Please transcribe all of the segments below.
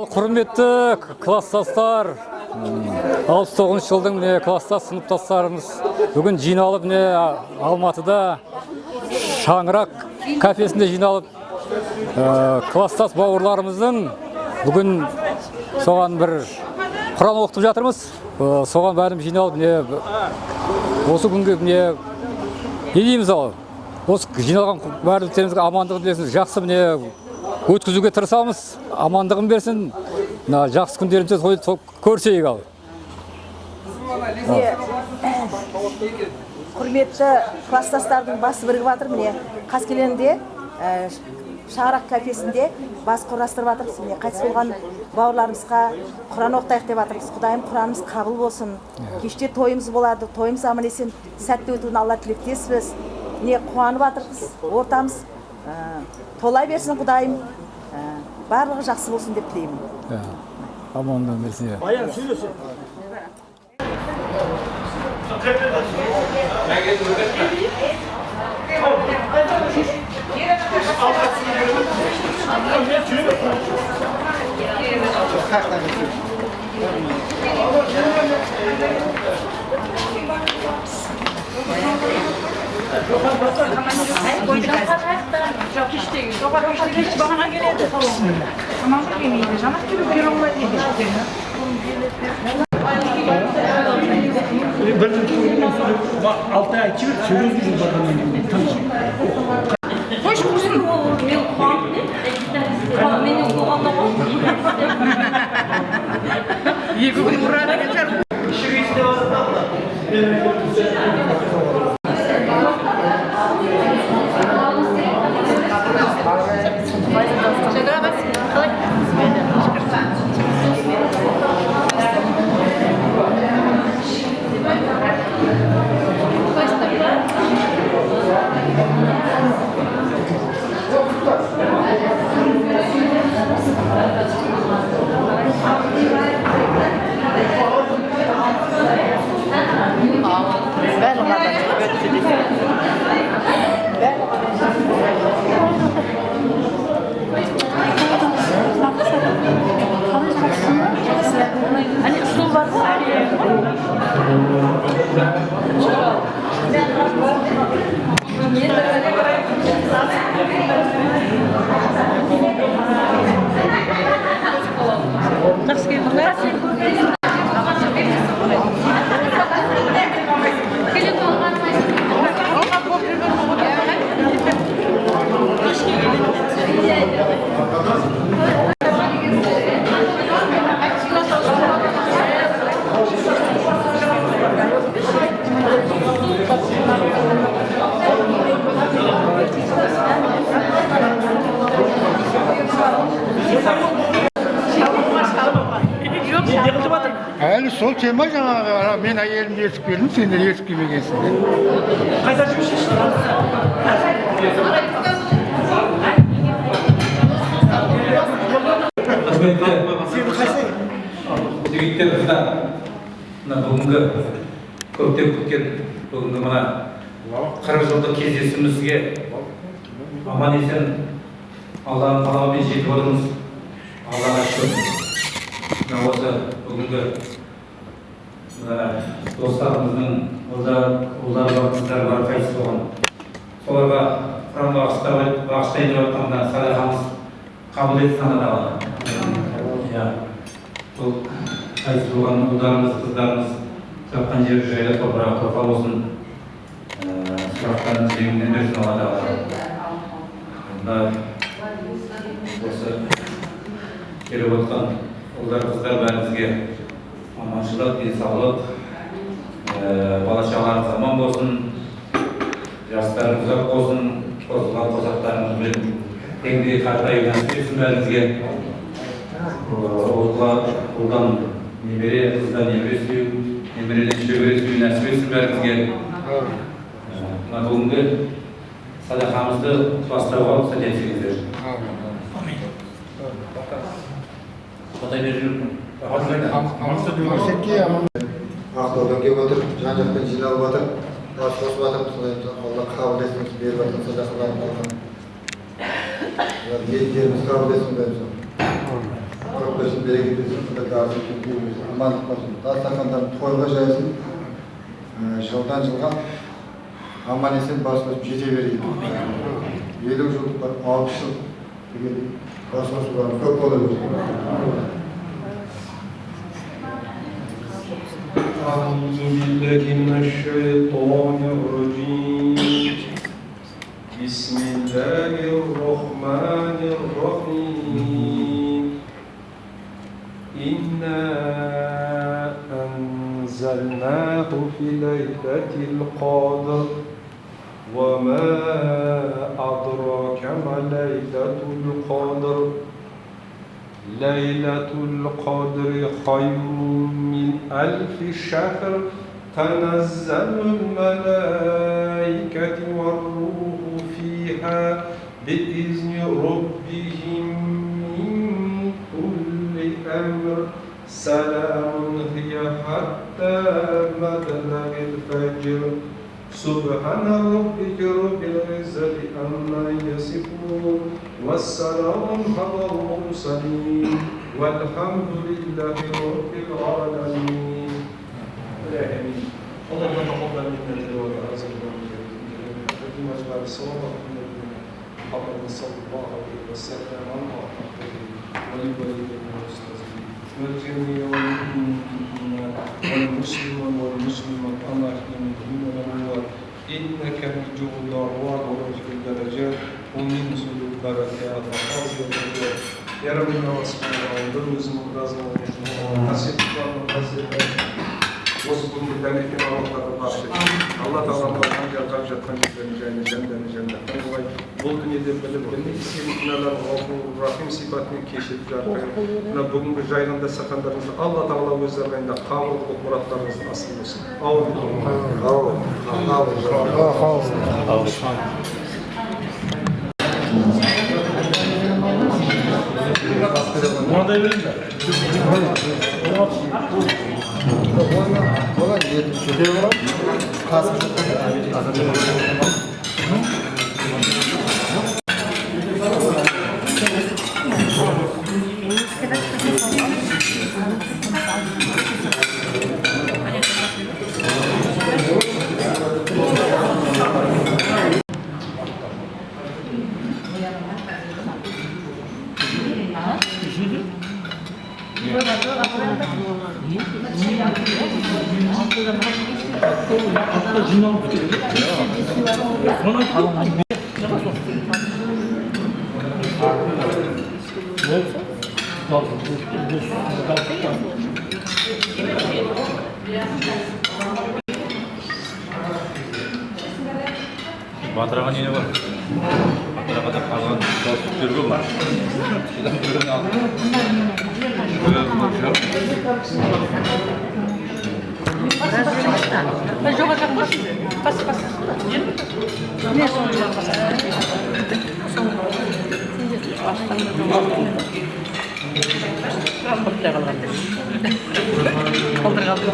Құрметті класстастар, 69 жылдың міне класстас сыныптастарымыз бүгін жиналып міне Алматыда Шаңырақ кафесінде жиналып класстас бауырларымыздың бүгін соған бір Құран оқытып жатырмыз. Соған бәрім жиналып міне осы күнге міне не дейміз ал? Осы жиналған бәрімізге амандығын тілесін, жақсы міне өткізуге тырысамыз. Амандығын берсін. Жақсы күндерімізде тойды көрсейік ал. Құрметті класстастардың басы бірігіп жатыр міне. Қаскелеңде Шаңырақ кафесінде бас құрастырып жатырмыз. Міне қайтыс болған бауырларымызға Құран оқытайық деп жатырмыз. Құдайым Құранымыз қабыл болсын. Кеште тойымыз болады. Тойымыз аман есен сәтті өтуін Алла тілектеспіз. Міне қуанып жатырмыз. Ортамыз толай берсін Құдайым. Барлығы жақсы болсын деп тілеймін. Амандығын берсін. Баян сөйлесін. Hoş bulduk oğlum. İyi gün buraya geçer. Hani usul var mı? Nasıl geldiler? Әлі сол тема жаңағы мен әйелімді ертіп келдім, сендер ертіп келмегенсіңдер. Қайда жүрсіз? Жігіттер, қыздар, бүгінгі көптен күткен бүгінгі мына 40 жылдық кездесуімізге аман есен Алланың қалауымен жетіп отырмыз. Аллаға шүкір. Осы бүгінгі достарымыздың ұлдары бар, қыздар бар, қайтыс болған. Соларға Құран бағыштайын деп жатқанда садақамыз қабыл етсін Алла тағала. Бұл қайтыс болған ұлдарымыз, қыздарымыз жатқан жері жайлы топырақ торқа болсын. Сұрақтарын жүрегінен берсін Алла тағала. Осы келіп отқан ұлдар, қыздар бәрімізге аманшылық, денсаулық, бала-шағаларыңыз аман болсын, жастарыңыз ұзақ болсын, қосылған қосақтарыңызбен теңдей қартаюы нәсіп етсін бәрімізге. Ұлдан немере, қыздан немере сүю, немереден шөбере сүю нәсіп етсін бәрімізге. Бүгінгі садақамызды бастауға рұқсат етсеңіздер. Құдай беріп жүрмін. Ақтаудан келіп отыр, жан-жақтан жиналып отыр, қосып жатырмыз, Алла қабыл етсін, беріп жатқан садақаларын алған. Ниеттеріміз қабыл етсін бәріміз. көп болсын, берекет болсын, Құдай дағды амандық болсын. Дастархандарын тойға жайсын, жылдан жылға аман есен бас қосып жете берейін. 50 жыл, 60 жыл деген бас қосуларым көп бола берсін. أعوذ بالله من الشيطان الرجيم بسم الله الرحمن الرحيم إنا أنزلناه في ليلة القدر وما أدراك ما ليلة القدر ليلة القدر خير من 1000 شهر تنزل الملائكة والروح فيها بإذن ربهم من كل أمر سلام هي حتى مطلع الفجر سبحان ربك رب العزة عما يصفون والسلام على المرسلين والحمد لله رب العالمين. آمين. اللهم تقبل منا الدعاء وارزقنا بما جعل الصواب محمد صلى الله عليه وسلم الله ولوالديه والمستاذين والجميع والمؤمنين والمسلمين والمسلمات اللهم إنك مجيب الدعوات ورافع الدرجات ومنزل البركات وحافظ الرجال يا ربنا واسمعنا وبروزنا ورزقنا حسبنا وحسبنا واسكن بالله Allah Teala'nın kalacak cennetten dolayı bol dünyada bilip isimlerle Rahim sıfatını keşfedip yapıyor. Bugün bu jaylanda sakanlarınızda Allah Teala özlerinde kabul olup muratlarınızı nasıl olsun. Manda verin de. Olan yetişiyor. Kasım. Батыраған не бар? Батырағада қалған сүттерге бар. Содан бірін алып. Жоға жақ қош. Пас. Не соңғы жақ пас. Құттай қалған. Қалдыр қалды.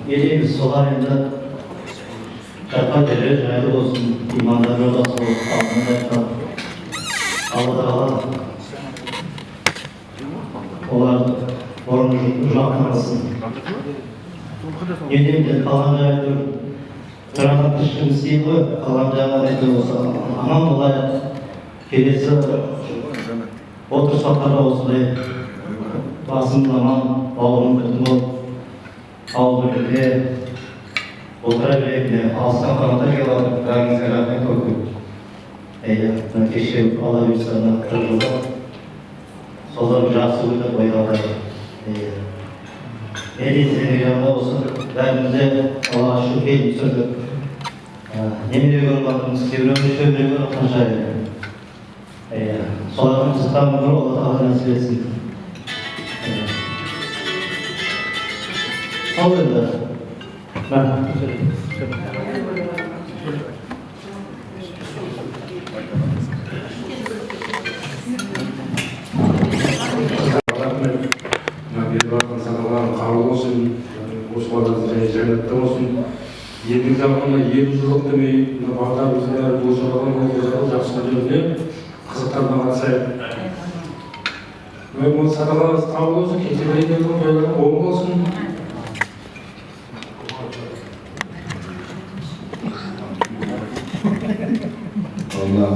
Еліміз солар енді жатқан жері жайлы болсын, имандары да сол алдында айтқан Алла Тағала оларды орны жақтырмасын. Елімде қалған жайды тұрақтап ішкіміз дейді ғой, қалған жағдайда болса аман болайық. Келесі отырыстарда осындай басым аман, бауырым бүтін болып, ауыл бірге отыра берейік. Алыстан қанатта келіп, бәріңізге рахмет көп. Кеше Алла бұйырса 40 жылда солар жақсы өтіп ойғандай. Медицина жағында болсын, бәрімізде Аллаға шүкір келіп түсірдік. Немере көріп жатырмыз, кейбіреуіміз шөбере көріп қанша солардың сырттан бір Алла Тағала нәсіп етсін. Сол енді. елу жылдық демей мына балдарымыздың бәрі болжаған жақсы өнеріне қызықтарына қатысайық. Бұл садағаныз қабыл болсын, кете берейін оң болсын. Алла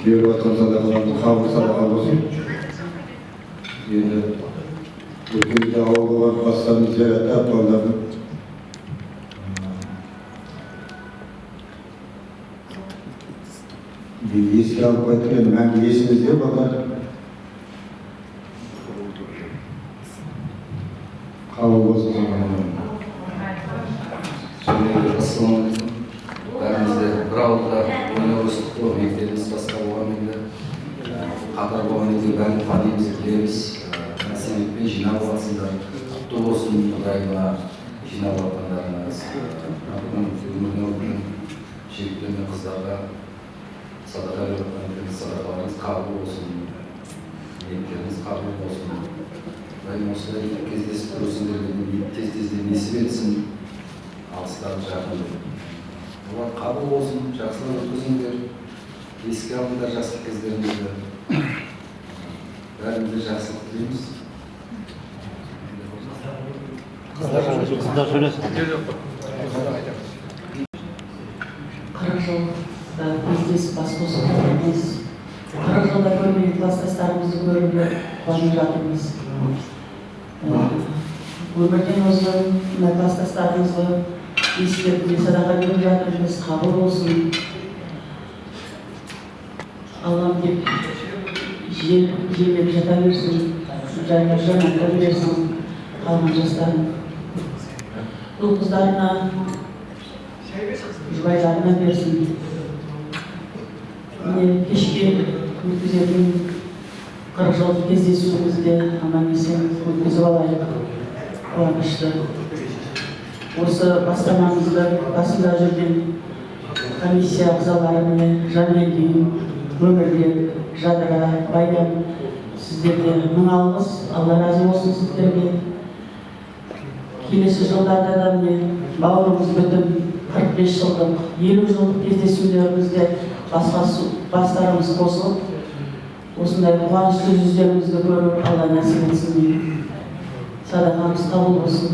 беріп жатқан садақаларымыз қабыл садақа болсын. Енді өткенде ауылға барып бастарымыз зияратта балдардың еске алып қайтып енді мәңгі есімізде балдар. Қабыл болсын. Ассалаумағалейкум. Бәрімізде бір ауылда өнер өстік қой, мектебіміз басқа болған енді қатар болған кезде бәрін танымыз, білеміз. Себеппен жинап аласыңдар. Құтты болсын Құдайыма жинап алғандарыңыз. Өмірдің жігіттер мен қыздарға садақа беріп жатқан садақаларыңыз қабыл болсын. Ниеттеріңіз қабыл болсын. Құдайым осылай кездесіп көрсеңдерге тез-тезден несіп етсін. Алыстағы жақын. Олар қабыл болсын, жақсылық өткізіңдер. Еске алыңдар жақсылық кездеріңізді. Бәрімізде жақсылық тілейміз. Қыздар сөйлесін. 40 жылда кездесіп бас қосып отырмыз. 40 жылда көрмеген класстастарымызды көріп қуанып жатырмыз. Өмірден озған мына класстастарымызға ескертуге садақа беріп жатырмыз. Қабыл болсын. Аллам деп жерлеп жата берсін, жанаттан берсін қалған жастарын. Бұл қыздарына, жұбайларына берсін. Міне кешке өткізетін 40 жылдық кездесуімізде аман-есен өткізіп алайық. Қуанышты. Осы бастамамызды басында жүрген комиссия ағзаларына Жанелдин, Өмірбек, Жадыра, Баян, сіздерге мың алғыс, Алла разы болсын сіздерге. Келесі жылдарда да міне бауырымыз бүтін 45 жылдық, 50 жылдық кездесулерімізде бастарымыз қосылып, осындай қуанышты жүздерімізді көріп Алла нәсіп етсін. Садақамыз қабыл болсын.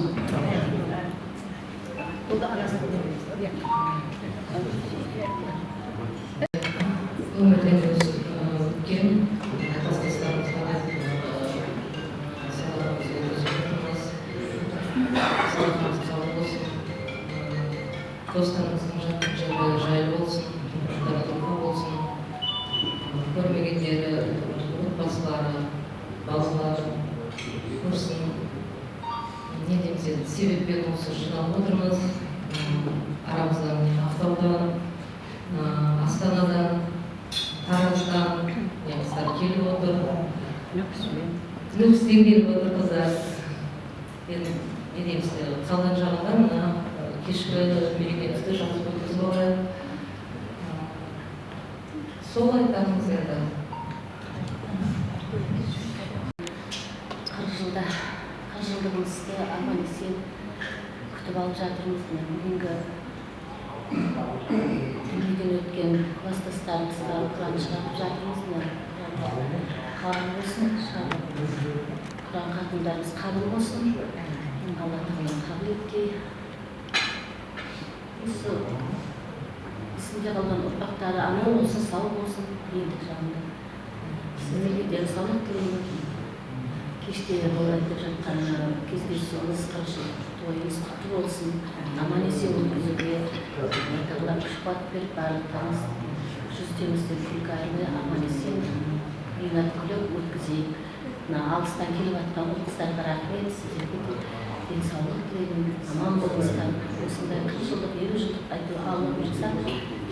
Өмірден өткен класстастарымызға садақамыз қабыл болсын. Достарымыздың жері жайлы болсын, даралығы болсын. Көрмегендері, отбасылары, балалары көрсін. Не дейміз енді, себеппен осы жиналып отырмыз. Арамыздан Ақтаудан, Астанадан, Тараздан, қыздар келіп отыр. Нүкістен келіп отыр қыздар. Енді не дейміз, қалған жағында мына кешкі мерекемізді жақсы өткізіп алайық. Сол айтамыз енді. 40 жылдығымызды аман-есен күтіп алып жатырмыз. Бүгінгі дүниеден өткен класстастарымызға құран шығарып жатырмыз. Қабыл болсын, құран хатымдарымыз қабыл болсын. Алла тағала қабыл етке. Осы есінде қалған ұрпақтары аман болсын, сау болсын. Ендік жағында сіздерге денсаулық тілеймін. Кеште болайып жатқан кездесуіміз 40 жыл тойымыз құтты болсын. Аман-есен өткізуге Алла күш-қуат беріп, барлықтарыңыз жүздеріңізден күлкі айырмай аман-есен ойнап күліп өткізейік. Алыстан келіп жатқан қыздарға рахмет, сіздерге де денсаулық тілеймін, аман болыңыздар. Осындай 40 жылдық, 50 жылдық айтуға Алла бұйырса,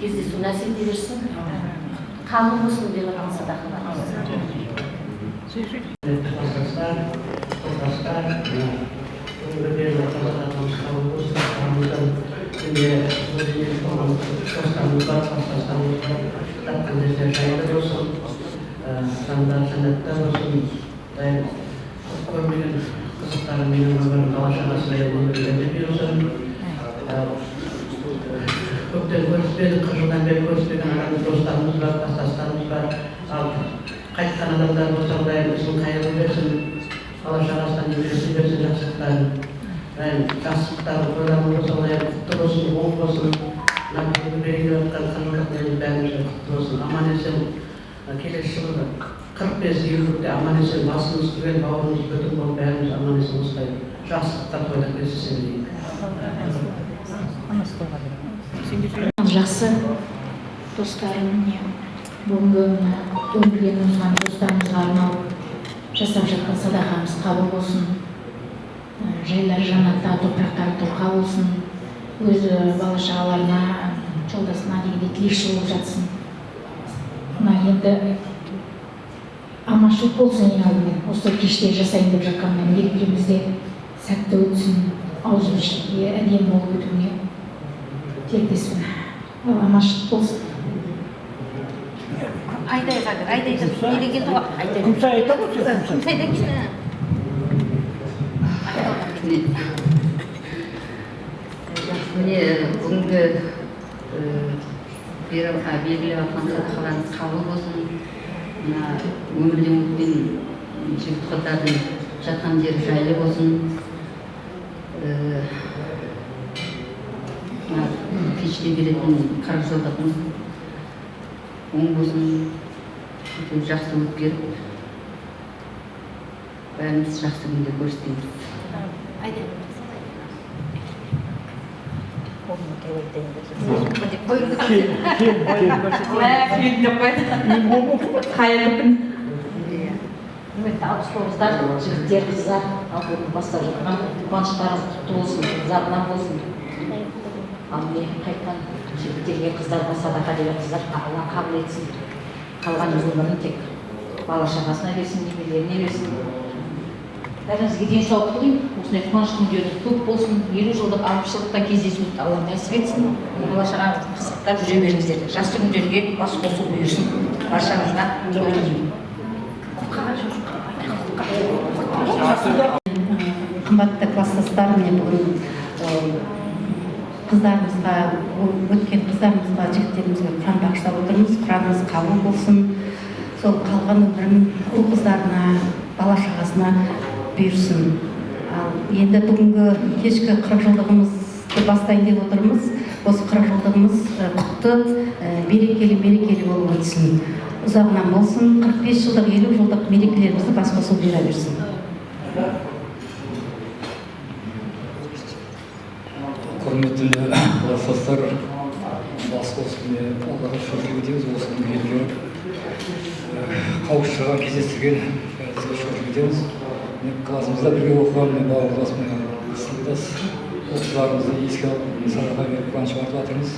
кездесу нәсіп ете берсін. Қабыл болсын деп жатқан садақаларымыз. көптен көріспедік, 40 жылдан бері көріспеген адамыз, достарымыз бар, класстастарымыз бар. Ал қайтқан адамдар осындай біздің қайырлы берсін, бала шағасынан немересін берсін, жақсылықтарын. Жақсылықтары ойламы осындай құтты болсын, оң болсын. Намысымды береке жатқан қажылықпен бәрімізге құтты болсын. Аман есен келесі жылы 45 июльде аман есен басымыз түген бауырымыз бүтін болып бәріміз аман есен осылай жақсылықтар тойлап кездесем деймін. Жақсы достарым, бүгінгі өмірден озған достарымызға арналып жасап жатқан садақамыз қабыл болсын. Жайлар жаннатта, топырақтары торқа болсын. Өзі бала-шағаларына, жолдасына дегенде тілекші болып жатсын. Мына енді аманшылық болсын ең алдымен. Осы кеште жасайын деп жатқаннан мерекемізде сәтті өтсін, аузымызға әдемі болып өтуіне тілектеспін. Аманшылық болсын. Айдай қазір, айдай деп неге келді ғой? Күмсай айтады ғой, Күмсайдан келді. Міне бүгінгі белгілеп жатқан садақаларыңыз қабыл болсын. Мына өмірден өткен жігіт қыздардың жатқан жері жайлы болсын. Мына кешке келетін 40 жылдығымыз оң болсын, жақсы өткеріп, бәріміз жақсы күнде көріскенбіз. Жігіттер, қыздар, бастап жатқан қуаныштарыңыз құтты болсын, зарынан болсын. Ал мен қайтқан жігіттерге қыздар садақа деген қыздар Алла қабыл етсін. Қалған өмірін тек бала-шағасына берсін, немерелеріне берсін. Бәріңізге денсаулық тілеймін. Осындай қуаныш күндеріңіз көп болсын. 50 жылдық, 60 жылдықтан кездесуді Алла нәсіп етсін. Бала-шағаңызды қызықтап жүре беріңіздер. Жақсы күндерге бас қосу бұйырсын. Баршаңызға тілеймін. Қымбатты класстастар, міне бүгін қыздарымызға, өткен қыздарымызға, жігіттерімізге құран бағыштап отырмыз. Құранымыз қабыл болсын. Сол қалған өмірін ұл қыздарына, бала-шағасына бұйырсын. Енді бүгінгі кешкі 40 жылдығымызды бастайын деп отырмыз. Осы 40 жылдығымыз құтты, мерекелі болып өтсін. Ұзағынан болсын, 45 жылдық, 50 жылдық мерекелерімізді бас қосып бұйыра берсін. Құрметті класстастар, бас қосып Аллаға шүкір етеміз. Осы күнге келіп қауышуға кездестірген бәрімізге шүкір етеміз. Классымызда бірге оқыған бауырласымен сыныптас оқушыларымызды еске алып садақа беріп қуанышып жатырмыз.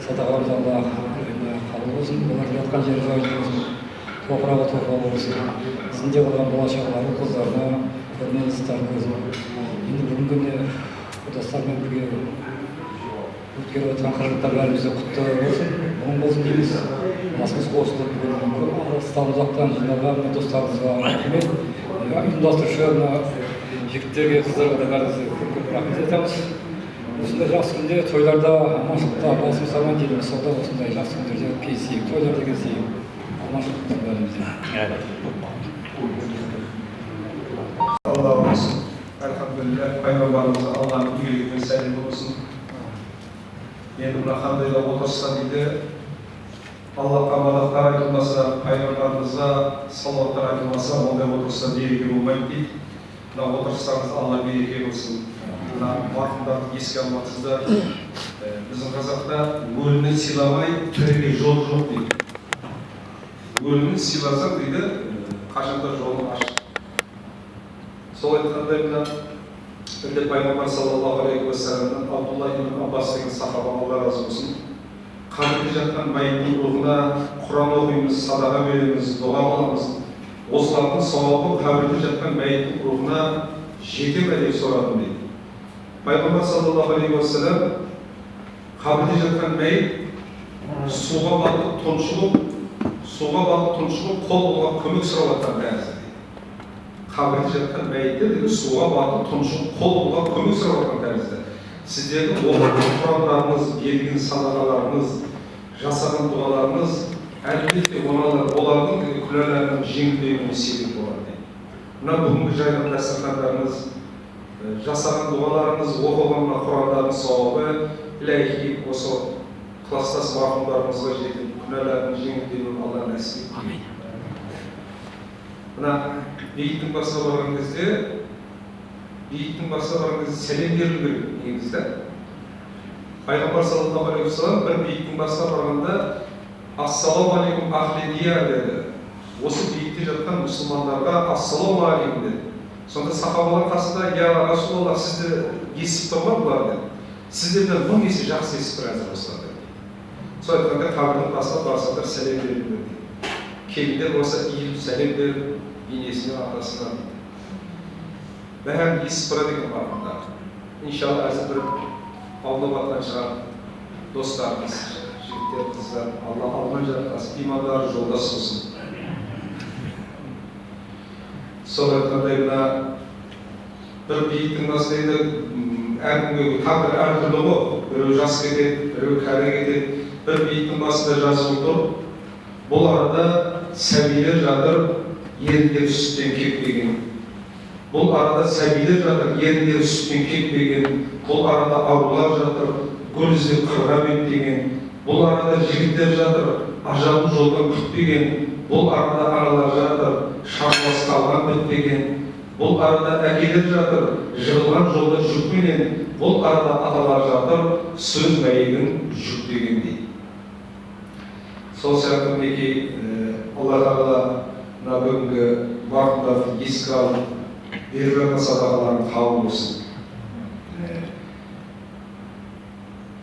Садақамыз Алла қабыл болсын, олардың жатқан жері жайлы болсын, топырағы торқа болсын. Сізде қалған бала-шағалар, қыздарына көрмеңіз болсын. Енді бүгінгі достармен бірге өткеріп жатқан қажыттар бәрімізге құтты болсын, оң болсын дейміз. Басымыз қосылып алыстан ұзақтан жиналған достарымызға рахмет. Ұйымдастырушы жігіттерге, қыздарға да бәрімізге көп рахмет айтамыз. Осындай жақсы күнде, тойларда, аманшылықта басымыз аман дейміз. Сонда осындай жақсы күндерде кездесейік, тойларда кездесейік. Аманшылық болсын бәрімізге. Алла болсын. Әлхамдулилля, пайғамбарымызға Алланың игілігімен сәлем болсын. Енді мына қандай да отырса дейді, Аллахқа мадақтар айтылмаса, пайғамбарымызға салауаттар айтылмаса, ондай отырса береке болмайды дейді. Мына отырыстарыңыз Алла береке болсын. Мына марқұмдарды еске алмақсыздар. Біздің қазақта өліні сыйламай тіріге жол жоқ дейді. Өліні сыйласаң дейді, қашанда жолы ашық. Сол айтқандай мына бірде пайғамбар саллаллаху алейхи уассаламнан Абдулла ибн Аббас деген сахаба, Алла разы болсын, қабірде жатқан мәйіттің рухына Құран оқимыз, садақа береміз, дұға қыламыз. Осылардың сауабы қабірде жатқан мәйіттің рухына жете ме деп сұрадым дейді. Пайғамбар саллаллаху алейхи уассалам қабірде жатқан мәйіт суға батып тұншығып қол бұлғап көмек сұрап жатқан тәрізді. Қабірде жатқан мәйіттер суға батып тұншығып қол бұлғап көмек сұрап жатқан тәрізді. сіздердің оқыған құрандарыңыз, берген садақаларыңыз, жасаған дұғаларыңыз әлбетте олардың күнәларының жеңілдеуіне себеп болады. Мына бүгінгі жайған дастархандарыңыз, жасаған дұғаларыңыз, оқыған құрандарының сауабы иләһи осы кластас марқұмдарымызға жетіп, күнәларының жеңілдеуін Алла нәсіп етсін. Мына бейіттің басына барған кезде сәлем берілу керек негізді. Пайғамбар саллаллаху алейхи вассалам бір бейіттің басына барғанда ассалауму алейкум ахли дияр деді. Осы бейітте жатқан мұсылмандарға ассалауму алейкум деді. Сонда сахабалар қасында, я Расулаллах, сізді естіп тұрған бұлар деді. Сіздерден 1000 есе жақсы естіп тұр әзір осылар деді. Сол айтқанда қабірдің қасына барсаңдар сәлем берілу деді. Келіндер болса иіліп сәлем беріп, енесіне, атасына дейді. Бәрін естіп тұрады екен барғанда. Иншалла әзір бір аулап атқан шығар достарымыз, жігіттер, қыздар, Алла алмай жаратқасын, имандары жолдас болсын. Сол айтқандай мына бір бейіттің басында енді әркімге тағдыр әртүрлі ғой. Біреу жас кетеді, біреу кәрі кетеді. Бір бейіттің басында жазылып тұр. Бұл арада сәбилер жатыр, еріндері сүттен кеппеген. Бұл арада сәбилер жатыр, еріндері сүттен кеппеген. Бұл арада аурулар жатыр, гүл іздеп қырға беттеген. Бұл арада жігіттер жатыр, ажалын жолдан күтпеген. Бұл арада аналар жатыр, шарбас қалған бітпеген. Бұл арада әкелер жатыр, жығылған жолда жүкпенен. Бұл арада аталар жатыр, сөз мәйегін жүктеген дейді. Сол сияқты мінекей Алла тағала мына бүгінгі марқұмдарды еске алып, беріп жатқан садақаларын қабыл болсын.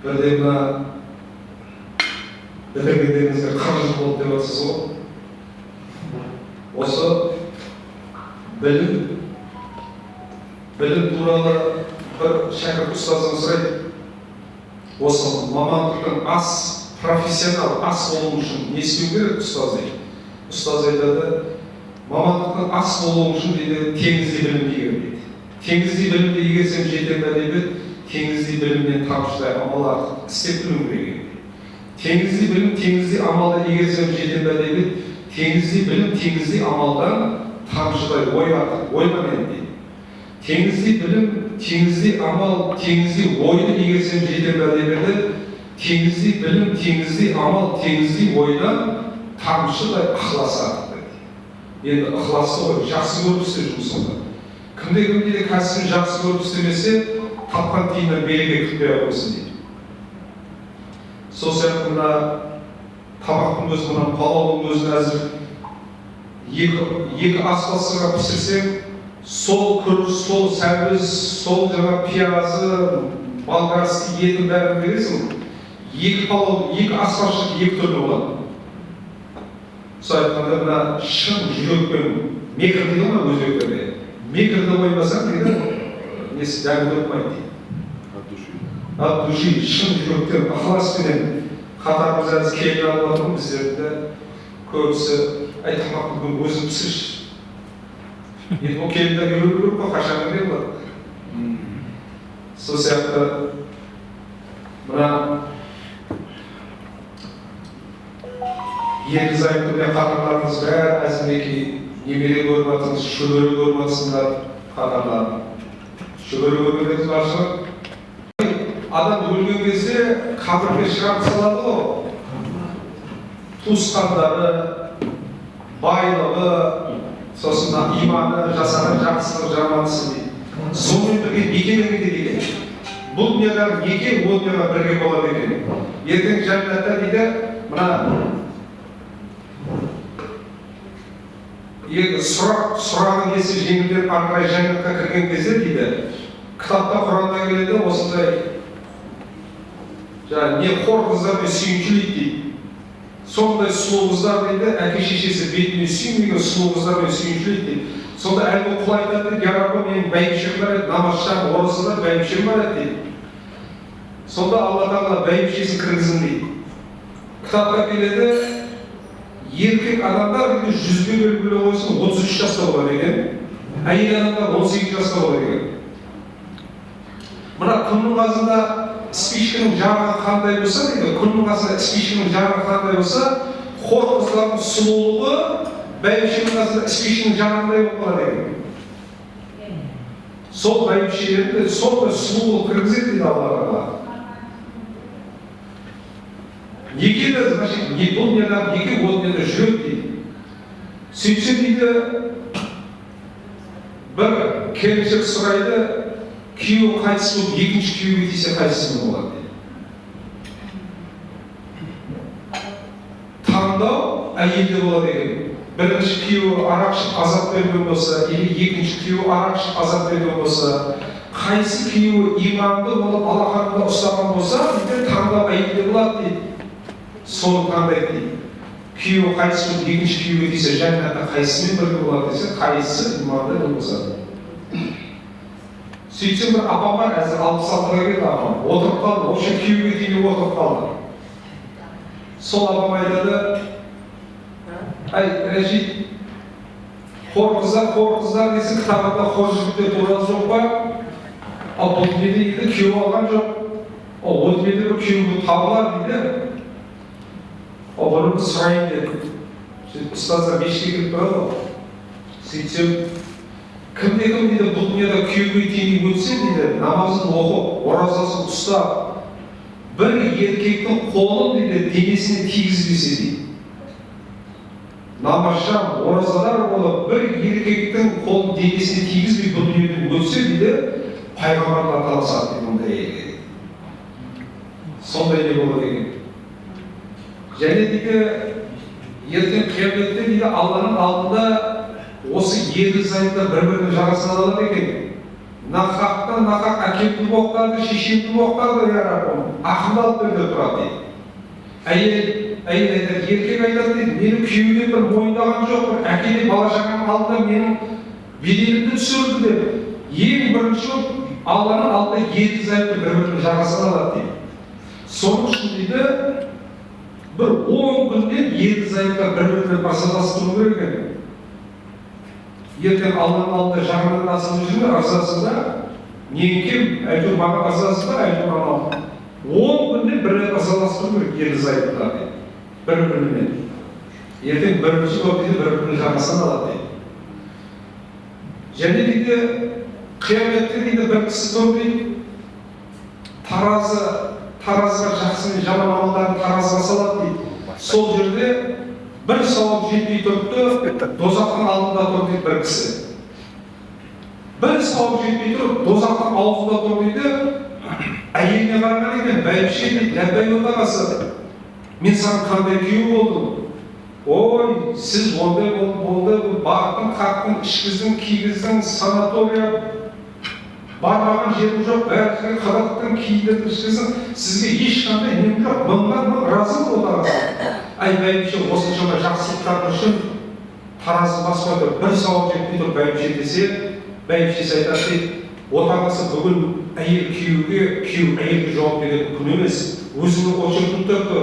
Бірде мына бітіргендеріңізге 40 жыл болды деп жатсыз ғой. Осы білім туралы бір шәкірт ұстаздан сұрайды. Осы мамандықтың профессионал болу үшін не істеу керек ұстаз дейді. Ұстаз айтады, мамандықтың болу үшін дейді, теңіздей білімді игеру дейді. Теңіздей білімді игерсем жетер ме дейді, теңіздей білімнен тамшыдай амал істеп білу керек. Теңіздей білім, теңіздей амалды игерсем жетер ме дейді, теңіздей білім, теңіздей амалдан тамшыдай ойламен дейді. Теңіздей білім, теңіздей амал, теңіздей ойды игерсем жетер ме дейді, теңіздей білім, теңіздей амал, теңіздей ойдан тамшыдай ықылас дейді. Енді ықыласты ғой, жақсы көріп істе жұмысында. Кімде-кімде де кәсібін жақсы көріп істемесе, тапқан тиыннан береке күтпей қойсын дейді. Сол сияқты мына тамақтың өзі, мына палаудың өзін әзір екі аспазшыға пісірсең, сол күріш, сол сәбіз, сол жаңа пиязы, болгарский етін бәрін бересің. Екі аспазшы екі түрлі болады. Сол айтқанда мына шын жүрекпен мекір дейді ма өзбектерде. Мекірді қоймасаң дейді, несі дәмі өтмайды дейді. От души, шын жүректен, ықыласпенен қатарымыз әзір келін алып отырмын, біздерді көбісі тамақ бүгін өзің пісірші. Енді ол келіндерге өлу керек қой, қашан керек болады. Сол сияқты мына ерлі зайыптымен қатарларымыз бәрі әзірмеки немере көріп жатырмыз, шөбере көріп жатсыңдар қатарларын. Шөбере көргендеріңіз бар шығар. Адам өлген кезде қабірге шығарып салады ғой. Туысқандары, байлығы, сосын иманы, жасаған жақсылығы, жаманысы дейді. Сонымен бірге некелерге де келеді. Бұл дүниедағы неке ол дүниеға бірге болады екен. Ертең жәннатта дейді, мына сұрағы келсе жеңілдеп арқай жәннатқа кірген кезде дейді, кітапта Құранда келеді осындай не қор қыздар мен сүйіншілейді дейді. Сондай сұлу қыздар дейді, әке шешесі бетіне сүймеген сұлу қыздар мен сүйіншілейді дейді. Сонда әлгі құл айтады, я Раббы, менің бәйбішем бар еді, намазшам, оразада бәйбішем бар еді дейді. Сонда Алла тағала бәйбішесін кіргізін дейді. Кітапқа келеді, еркек адамдар 100-ге белгілі қойсын 33 жаста болады екен, әйел адамдар 18 жаста болады екен. Мына күннің қасында спичканың жарығы қандай болса дейді, күннің қасында спичканың жарығы қандай болса, хор қыздардың сұлулығы бәйбішенің қасында спичканың жарығындай болып қалады екен. Сол бәйбішелерді сондай сұлулық кіргізеді дейді Аллаға. Некеде, значит, бұл недан неке ол неде жүреді дейді. Сөйтсе дейді, бір келіншек сұрайды, күйеуі қайтыс болып, екінші күйеуге тисе қайсысы болады дейді. Таңдау әйелде болады екен. Бірінші күйеуі арақ ішіп азап берген болса, екінші күйеуі арақ ішіп азап берген болса, қайсы күйеуі иманды болып алақанында ұстаған болса, таңдау әйелде болады дейді. Соны таңдайды дейді. Күйеуі қайсы болып, екінші күйеуге тисе, жәннатта қайсысымен бірге болады десе, қайсысы иманды болса. Сөйтсем бір апам бар, әзір 66-ға келді апам. Отырып қалды, осы күйеуге тиіп отырып қалды. Сол апам айтады, ай, Рәшид, хор қыздар десе, кітабында хор жігіттер туралы жоқ па? Ал бұл дүниеде дейді, күйеу алған жоқ. Ол дүниеде бір күйеуі табылар дейді. Ол бұны сұрайын деді. Ұстаздар мешітке келіп тұрады ғой. Сөйтсем, кім-кім дейді, бұл дүниеде күйеуге тиіп өтсе дейді, намазын оқып, оразасын ұстап, бір еркектің қолын дейді, денесіне тигізбесе дейді. Намазшам, оразадар болып, бір еркектің қолын денесіне тигізбей бұл дүниеден өтсе дейді, пайғамбарлар таласады дейді мұндай еркек. Сондай не болады екен. Және дейді, ертең қияметте дейді, Алланың алдында осы ерлі-зайыпты бір-біріне жарасына алады екен. Нақақтан нақақ әкемді боқтады, шешемді боқтады, ақымды алып берді тұрады дейді. Әйел айтады, еркек айтады дейді, менің күйеуден бір мойындаған жоқ, бір әкеде бала шағаның алдында менің беделімді түсірді деп. Ең бірінші Алланың алдында ерлі-зайыпты бір-біріне жарасына алады дейді. Соның үшін дейді, бір 10 күннен ерлі-зайыпты бір-біріне бұрсаластыру керек екен. Ертең Алланың алдында жағынан асылып жүрме, ырзасында, нең кем, әйтеуір маған ырзасында, әйтеуір анау. 10 күннен бір ырзаластыру керек ерлі-зайыптылар дейді. Бір-бірімен. Ертең бірінші болып дейді, бір-біріне жарасына алады дейді. Және дейді, қияметте дейді, бір кісі тұр дейді, таразыға жақсы мен жаман амалдарын таразыға салады дейді. Сол жерде бір сауап жетпей тұрыпты, дозақтың алдында тұр дейді бір кісі. Бір сауап жетпей тұрып, дозақтың аузында тұр дейді, әйеліне қараған екен, бәйбіше дейді, ләббәй отағасы, мен саған қандай күйеу болдым? Ой, сіз ондай болды, бақтың, қақтың, ішкіздің, кигіздің, санатория, бармаған жерім жоқ, бәрі қадақтың, кидің, ішкіздің, сізге ешқандай нем жоқ, мыңнан разы отағасы. Ай, бәйбіше, осыншама жақсылықтар үшін таразы баспай тұр, бір сауап жетпей тұр бәйбіше десе, бәйбішесі айтады дейді, отағасы бүгін әйел күйеуге, күйеу әйелге жауап беретін күн емес, өзінің очеркін тұрды,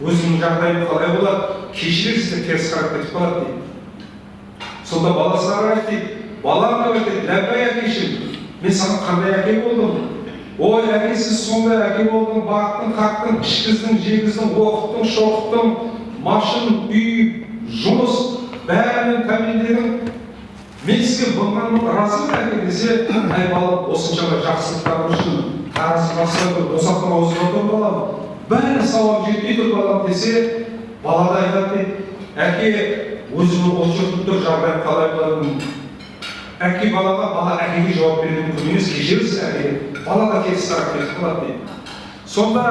өзінің жағдайын қалай болады, кешіресіздер теріс қарап кетіп қалады дейді. Сонда баласына қарайды дейді, балам деп айтады, ләббәй әкешім, мен саған қандай әке болдым? Ой, әке, сіз сондай әке болдың, бақтың, қақтың, ішкіздің, жегіздің, оқыттың, шоқыттың, машын, үй, жұмыс, бәрімен тәмендедің. Мен сізге бұнған разымын әке десе, әй балам, осыншама жақсылықтар үшін таразы басына тұр, дозақтың аузына тұр балам, бәрі сауап жетпей тұр балам десе, бала да айтады дейді, әке, өзінің очеркін тұр, жағдайын қалай болатынын. Әке балаға, бала әкеге жауап беретін күн емес, кешіріңіз әке, бала да теріс қарап кетіп қалады дейді. Сонда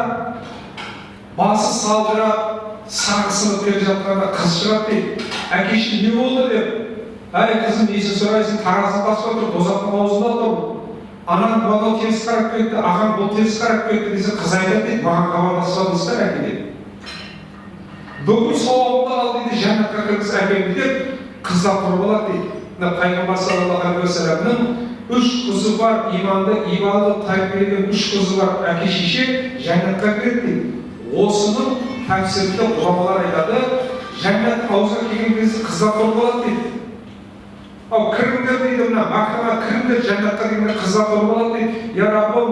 басы салдырап, сағы сынып келе жатқанда қыз шығады дейді, әкеші не болды деп. Әй қызым, несін сұрайсың, таразы баспа тұр, дозақтың аузында тұр. Анаң бала теріс қарап кетті, ағаң бұл теріс қарап кетті десе, қыз айтады дейді, маған хабарласпадыңыздар әке деп. Бүгін сауабымды ал дейді, жәннатқа кіргіз әкемді деп, қыздар тұрып алады дейді. Пайғамбар саллаллаху алейхи ва салламның 3 қызы бар, иманды, ибадат тәрбиелеген 3 қызы бар әке шеше жәннатқа кіреді дейді. Осының тәфсірінде ғұламалар айтады, жәннат аузына келген кезде қыздар тұрып алады дейді. Ал кіріңдер дейді, мына Маккаға кіріңдер, жәннатқа кіріңдер, қыздар толып алады дейді. Я Раббым,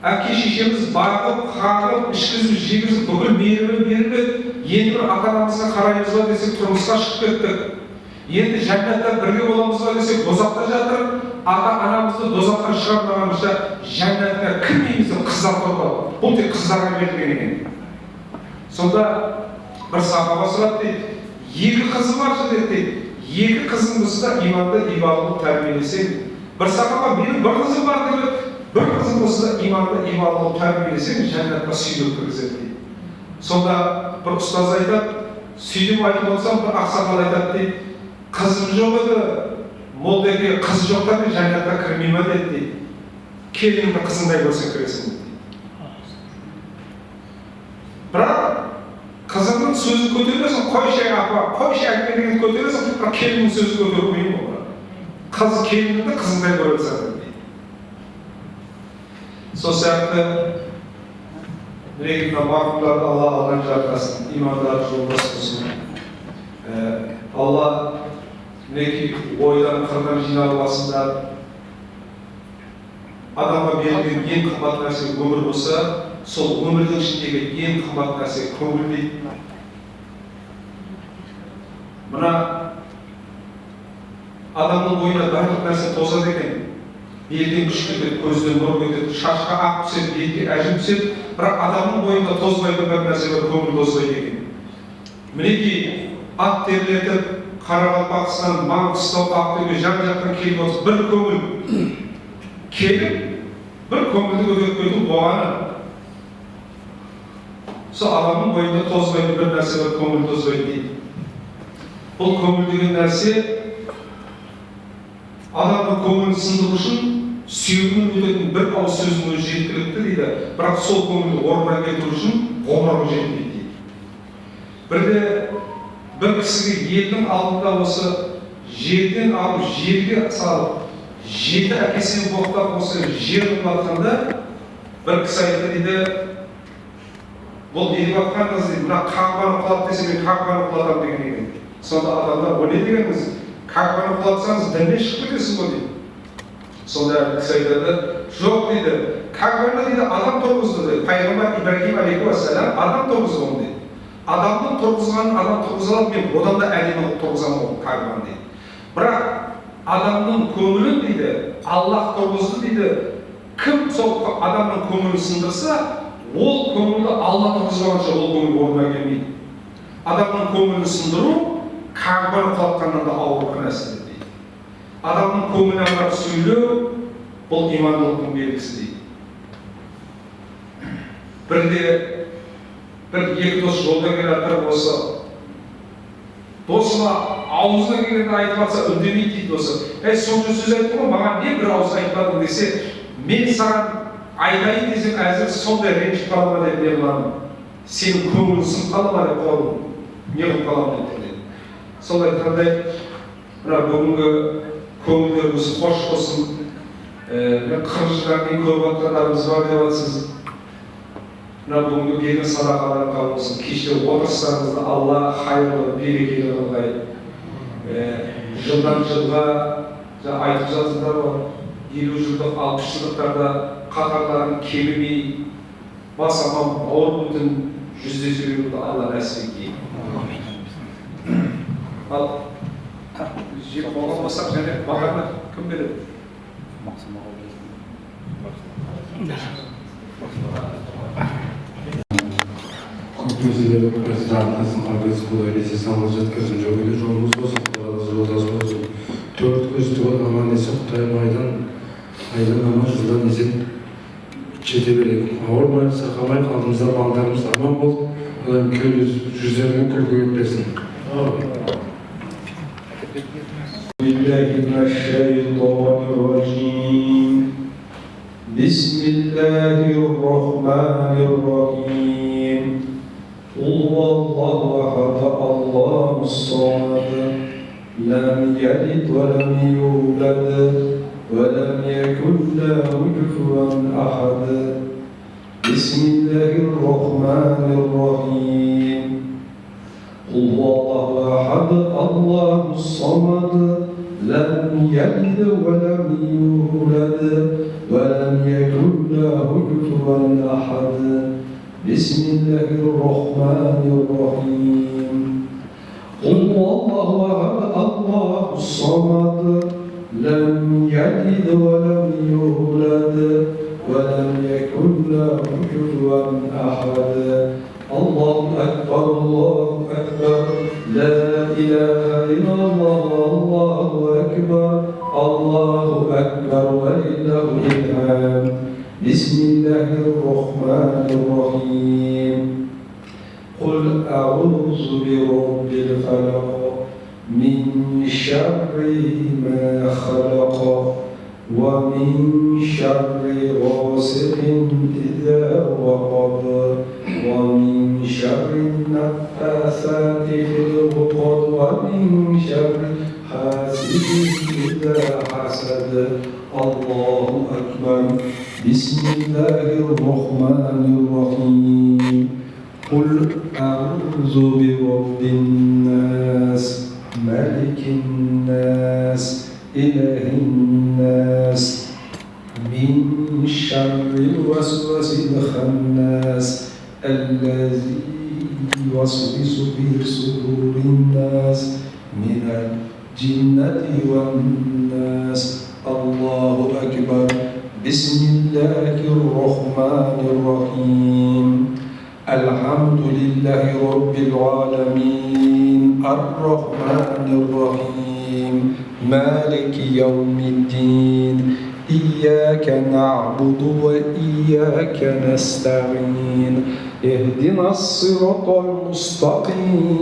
әке шешеміз бағып, қағып, ішкізіп, жегізіп, бүкіл мейірімін беріп, енді бір ата-анамызға қараймыз ба десек, тұрмысқа шығып кеттік. Енді жәннатта бірге боламыз ба десек, дозақта жатыр, ата-анамызды дозақтан шығармағанымызша жәннатқа кірмейміз деп қыздар толып алады. Бұл тек қыздарға берілген екен. Сонда бір сахаба сұрады дейді, екі қызы бар дейді, екі қызыңызды да иманды ибадылы тәрбиелесең, бір сахаба менің бір қызым бар дейді, бір қызым болса да иманды ибадылы тәрбиелесең, жәннатқа сүйдеп кіргізеді дейді. Сонда бір ұстаз айтады, сөйтіп айтып отырсам, бір ақсақал айтады дейді, қызым жоқ еді, молдаге қыз жоқтар мен жәннатқа кірмей ме деді дейді. Келініңді қызыңдай көрсең кіресің дейді. Бірақ қызыңның сөзін көтересің, қойшы апа, қойшы әкеме деген көтересің, бірақ келіннің сөзін көтермеймін ол. Қыз келініңді қызыңдай көресің дейді. Сол сияқты мінекей марқұмдарды Алла алған жарқасын, имандары жолдас болсын. Алла мінекей ойдан қырдан жинау басында адамға берілген ең қымбат нәрсе өмір болса, сол өмірдің ішіндегі ең қымбат нәрсе көңіл дейді. Мына адамның бойында барлық нәрсе тозады екен. Белден күш кетеді, көзден нұр кетеді, шашқа ақ түседі, бетке әжім түседі, бірақ адамның бойында тозбайтын бір нәрсе бар, көңіл тозбайды екен. Мінекей ат терлетіп, Қарақалпақстан, Маңғыстау, Ақтөбе, жан-жақтан келіп отыр, бір көңіл келіп, бір көңілді көтеріп кету болғаны. Сол адамның бойында тозбайтын бір нәрсе бар, көңіл тозбайды дейді. Бұл көңіл деген нәрсе адамның көңілін сындыру үшін сүйегінен өтетін бір ауыз сөздің өзі жеткілікті дейді, бірақ сол көңілді орнына келтіру үшін ғұмырың жетпейді дейді. Бірде бір кісіге елдің алдында осы жерден алып жерге салып, жеті әкесінен боқтап осы жер ұрлатқанда бір кісі айтты дейді, бұл не деп жатқаныңыз дейді, мына қағбаны құлат десе мен қағбаны құлатамын деген екен. Сонда адамдар о не дегеніңіз, қағбаны құлатсаңыз діннен шығып кетесіз ғой дейді. Сонда кісі айтады, жоқ дейді, қағбаны дейді адам тұрғызды дейді, пайғамбар Ибрахим алейхиссалам адам тұрғызды оны дейді. Адамның тұрғызғанын адам тұрғыза алады, мен одан да әдемі тұрғызамын ол қағбаны дейді. Бірақ адамның көңілін дейді, Аллах тұрғызды дейді, кім сол адамның көңілін сындырса, ол көңілді Алла тұрғызғанша ол көңіл орнына келмейді. Адамның көңілін сындыру қағбаны құлатқаннан да ауыр нәрсе дейді. Адамның көңіліне қарап сөйлеу бұл имандылықтың белгісі дейді. Бір екі дос жолда келе жатыр, осы досыма аузына келгенде айтып жатса үндемейді дейді досы. Сонша сөз айтты ғой, маған не бір ауыз айтпадың десе, мен саған айтайын десем әзір сондай ренжіп қалма деп не қыламын, сенің көңілің сынып қала ма деп қоямын, не қылып қаламын деп. Сол айтқандай, мына бүгінгі көңілдеріміз қош болсын, 40 жылдан кейін көріп жатқандарымыз бар деп жатсыз. Мына бүгінгі берген садақаларың қабыл болсын, кеше отырыстарыңызды Алла хайырлы, берекелі қылғай. Жылдан жылға айтып жатсыздар ғой, 50 жылдық, 60 жылдықтарда қатарларын кемімей, бас аман бауыр бүтін жүздесе беруді Алла нәсіп етейін. Ал жеп болған болсақ және бағаны кім береді? Көзілері президентіміздің қағыз қолай ресе самыл жеткізім жөңілі жолымыз болсын, қолағыз жолдас болсын. Төрт көз туған аман есе Құтайым айдан аман жылдан есен жете берейік. Ауырмай, сақамай қалдымызда балдарымыз аман бол, жүздерінің күлкі өтпесін. بسم الله الرحمن الرحيم قل هو الله أحد الله الصمد لم يلد ولم يولد ولم يكن له كفوا أحد بسم الله الرحمن الرحيم قل هو الله أحد الله الصمد يلد ولم يولد ولم يكن له كفوا أحد. بسم الله الرحمن الرحيم. قل الله أحد الله الصمد لم يلد ولم يولد ولم يكن له كفوا أحد. الله أكبر الله أكبر لا إله إلا الله الله أكبر الله أكبر ولله الحمد. بسم الله الرحمن الرحيم. قل أعوذ برب الفلق من شر ما خلق ومن شر غاسق إذا وقب ومن شر النفاثات في العقد ومن شر حاسد إذا حسد. الله أكبر. بسم الله الرحمن الرحيم. قل أعوذ برب الناس ملك الناس إله الناس من شر الوسوس الخناس الذي يوسوس في صدور الناس من الجنة والناس. الله أكبر. بسم الله الرحمن الرحيم. الحمد لله رب العالمين الرحمن الرحيم مالك يوم الدين إياك نعبد وإياك نستعين اهدنا الصراط المستقيم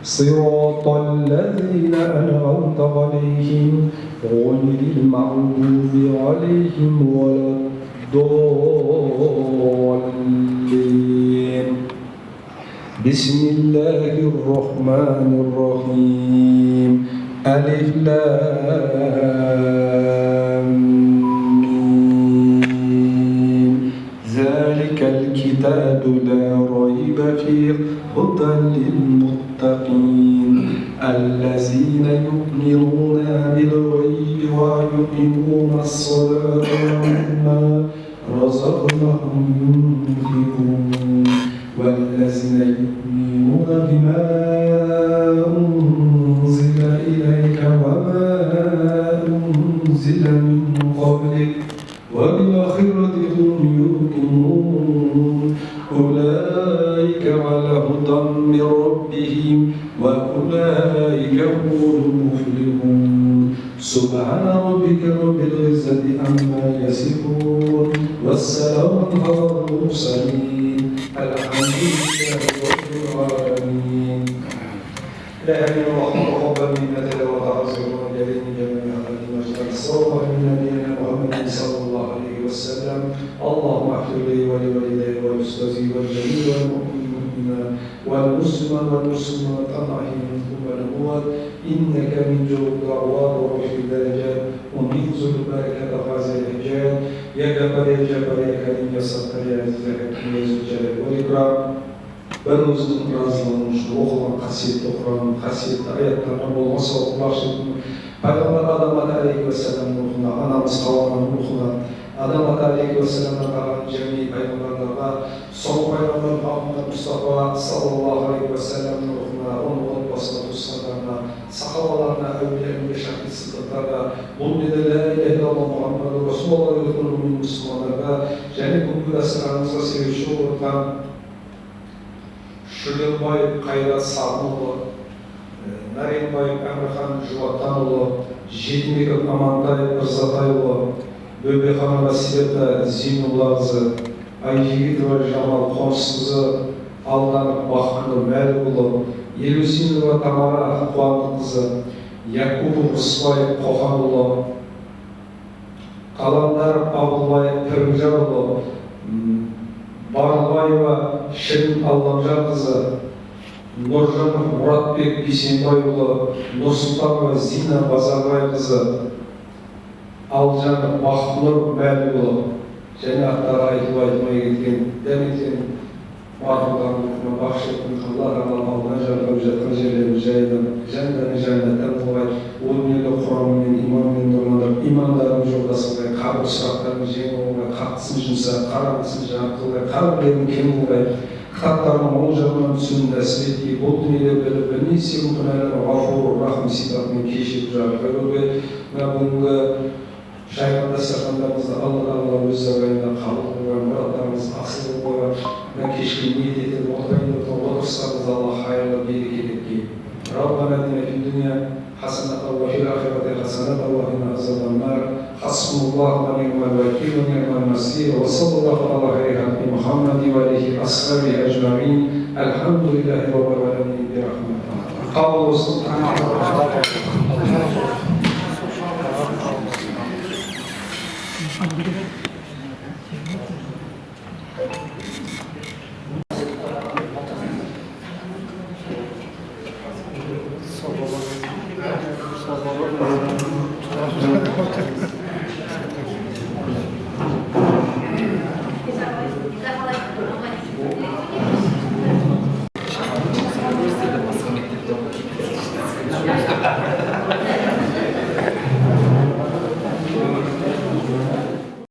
صراط الذين أنعمت عليهم غير المغضوب عليهم ولا الضالين. بسم الله الرحمن الرحيم. ألف لام ميم ذلك الكتاب لا ريب فيه هدى للمتقين الذين يؤمنون بالغيب ويقيمون الصلاة ومما رزقناهم ينفقون والذين يؤمنون بما أنزل إليك وما أنزل من قبلك وبالآخرة هم يوقنون أولئك على هدى من ربهم وأولئك هم المفلحون. سبحان ربك رب العزة عما يصفون والسلام على المرسلين الحمد لله رب العالمين. لا إله إلا الله تقبل منا وتعزم وجليل جميع المجد الصواب من نبينا محمد صلى الله عليه وسلم. اللهم اغفر لي ولوالدي ولأستاذي والجميع والمؤمنين والمسلمين والمسلمات الأحياء ثم الأموات إنك من جود الأعواد ورفع الدرجات ومن ذو البركة خازن الحجاب يا جبار يا جبار يا كريم يا ستار يا عزيز يا حكيم يا ذو الجلال والإكرام. Бәріміздің разылығымыз оқылған қасиетті Құран, қасиетті аяттардан болмаса оқылашылық Пайғамбар Адам алейхиссалам рухына, анамыз Хауаның рухына, Адам алейхиссаламнан қалған жәми пайғамбарларға, соңғы пайғамбар Мұхаммад Мұстафа саллаллаху алейхи уассаламның рухына, оның отбасына, туысқандарына, сахабаларына, әулиелерге, шахид сыдықтарға, бұл деді ла иляха илlalloh Мұхаммад Расулуллах деген мұсылмандарға және бүгінгі дастарханымызға себепші болып отырған Шүленбаев Қайрат Сағынұлы, Наренбаев Әмірхан Жұбатанұлы, Жетімбеков Амантаев Ырзатайұлы, Бөбекханова Света Зейнуллақызы, Айжігітова Жамал Қонысқызы, Алданов Бақытұлы Мәлікұлы, Елеусинова Тамара Қуандыққызы, Якупов Рысбаев Қоқанұлы, Қаламдаров Абылбаев Пірімжанұлы, Барылбаева Шірін Алламжанқызы, Нұржанов Мұратбек Бейсенбайұлы, Нұрсұлтанова Зина Базарбайқызы, Алжанов Бақытнұр Мәлікұлы және аттары айтылмай кеткен дәметкен марқұмдардың рухына бақшылықтың қылар амалына жарқырап жатқан жерлеріміз жайынан жаннаттан қылмай, ол дүниеде қабілетін кең қылғай, кітаптарының оң жағынан түсін нәсіп етті, бұл дүниелерді бірнеше күнәлар ғафур рахым сипатымен кешіп жарыққа көрге, мына бүгінгі шайған дастархандарыңызды алла өз сарайында қабыл қылған, мұраттарыңыз асыл қылған, мына кешке ниет етіп отырайын деп отырсаңыз алла хайырлы берекелі еткен. ربنا آتنا في الدنيا حسنة وفي الآخرة حسنة وقنا عذاب النار حسبنا الله ونعم الوكيل ونعم النصير وصلى الله على خير خلق محمد وآله وأصحابه أجمعين الحمد لله رب العالمين برحمته قالوا سبحان الله Kita